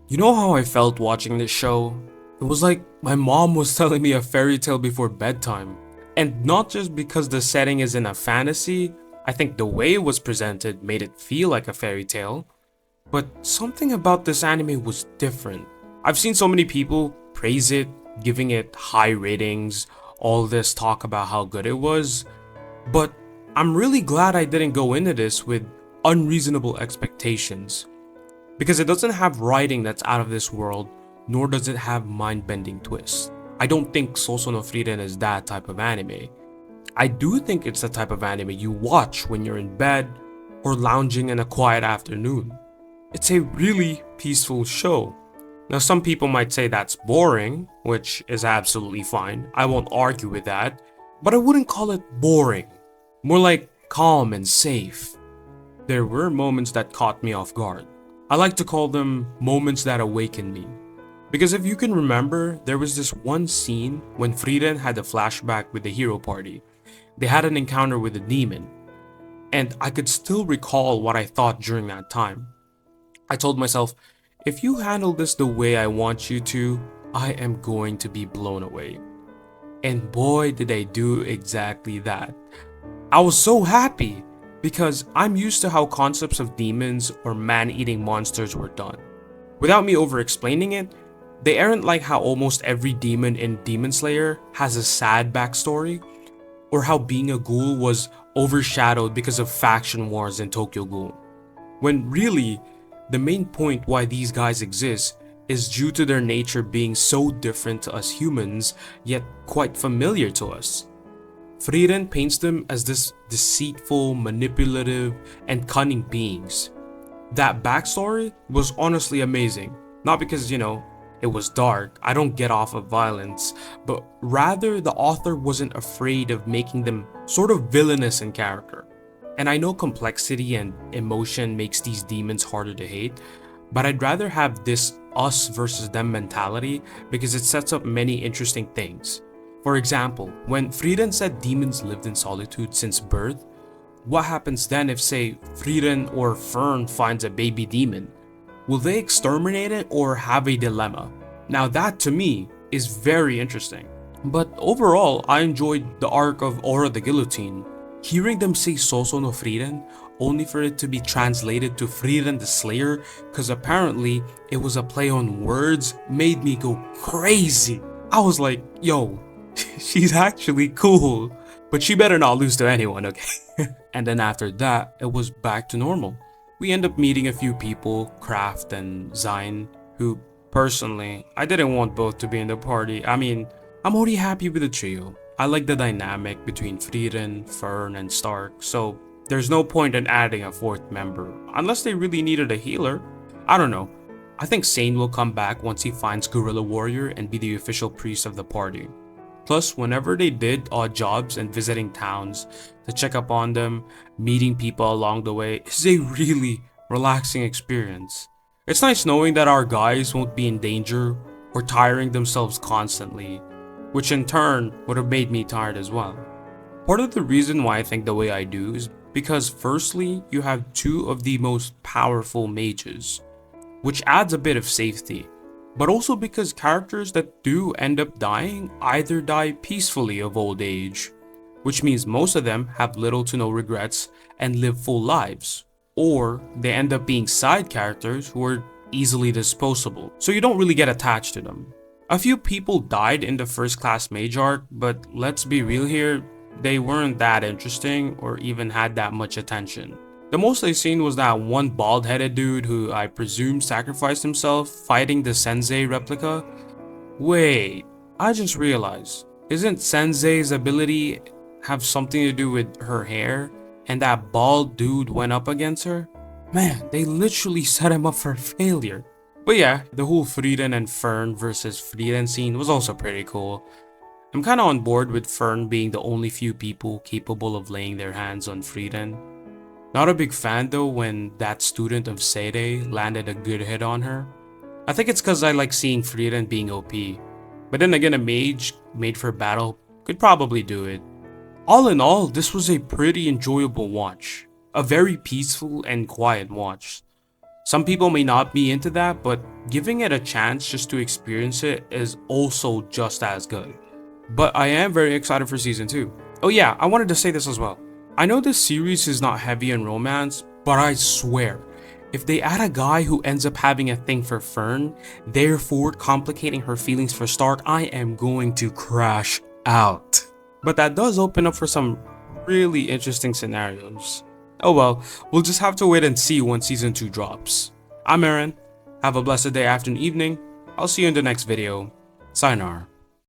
You know how I felt watching this show? It was like my mom was telling me a fairy tale before bedtime. And not just because the setting is in a fantasy, I think the way it was presented made it feel like a fairy tale, but something about this anime was different. I've seen so many people praise it, giving it high ratings, all this talk about how good it was, but I'm really glad I didn't go into this with unreasonable expectations. Because it doesn't have writing that's out of this world, nor does it have mind-bending twists. I don't think Sousou no Frieren is that type of anime. I do think it's the type of anime you watch when you're in bed or lounging in a quiet afternoon. It's a really peaceful show. Now some people might say that's boring, which is absolutely fine. I won't argue with that, but I wouldn't call it boring. More like calm and safe. There were moments that caught me off guard. I like to call them moments that awaken me. Because if you can remember, there was this one scene when Frieren had a flashback with the hero party. They had an encounter with a demon, and I could still recall what I thought during that time. I told myself, if you handle this the way I want you to, I am going to be blown away. And boy, did they do exactly that. I was so happy because I'm used to how concepts of demons or man-eating monsters were done. Without me over-explaining it, they aren't like how almost every demon in Demon Slayer has a sad backstory, or how being a ghoul was overshadowed because of faction wars in Tokyo Ghoul. When really, the main point why these guys exist is due to their nature being so different to us humans, yet quite familiar to us. Frieren paints them as this deceitful, manipulative, and cunning beings. That backstory was honestly amazing. Not because, it was dark, I don't get off of violence, but rather the author wasn't afraid of making them sort of villainous in character. And I know complexity and emotion makes these demons harder to hate, but I'd rather have this us versus them mentality because it sets up many interesting things. For example, when Frieren said demons lived in solitude since birth, what happens then if, say, Frieren or Fern finds a baby demon? Will they exterminate it or have a dilemma? Now that to me is very interesting. But overall, I enjoyed the arc of Aura the Guillotine. Hearing them say Sousou no Frieren, only for it to be translated to Frieren the Slayer, cause apparently it was a play on words, made me go crazy. I was like, yo, she's actually cool, but she better not lose to anyone, okay? And then after that, it was back to normal. We end up meeting a few people, Kraft and Zine, who personally, I didn't want both to be in the party. I mean, I'm already happy with the trio. I like the dynamic between Frieren, Fern, and Stark, so there's no point in adding a fourth member, unless they really needed a healer. I don't know. I think Sane will come back once he finds Guerrilla Warrior and be the official priest of the party. Plus, whenever they did odd jobs and visiting towns to check up on them, meeting people along the way is a really relaxing experience. It's nice knowing that our guys won't be in danger or tiring themselves constantly, which in turn would have made me tired as well. Part of the reason why I think the way I do is because firstly, you have two of the most powerful mages, which adds a bit of safety. But also because characters that do end up dying either die peacefully of old age, which means most of them have little to no regrets and live full lives, or they end up being side characters who are easily disposable, so you don't really get attached to them. A few people died in the first class mage arc, but let's be real here, they weren't that interesting or even had that much attention. The most I seen was that one bald-headed dude who I presume sacrificed himself fighting the Sensei replica. Wait, I just realized, isn't Sensei's ability have something to do with her hair and that bald dude went up against her? Man, they literally set him up for failure. But yeah, the whole Frieren and Fern versus Frieren scene was also pretty cool. I'm kinda on board with Fern being the only few people capable of laying their hands on Frieren. Not a big fan though when that student of Seirei landed a good hit on her. I think it's cause I like seeing Frieren being OP. But then again, a mage made for battle could probably do it. All in all, this was a pretty enjoyable watch. A very peaceful and quiet watch. Some people may not be into that, but giving it a chance just to experience it is also just as good. But I am very excited for season 2. Oh yeah, I wanted to say this as well. I know this series is not heavy in romance, but I swear, if they add a guy who ends up having a thing for Fern, therefore complicating her feelings for Stark, I am going to crash out. But that does open up for some really interesting scenarios. Oh well, we'll just have to wait and see when season 2 drops. I'm Aaron. Have a blessed day, afternoon, evening. I'll see you in the next video. Sayonara.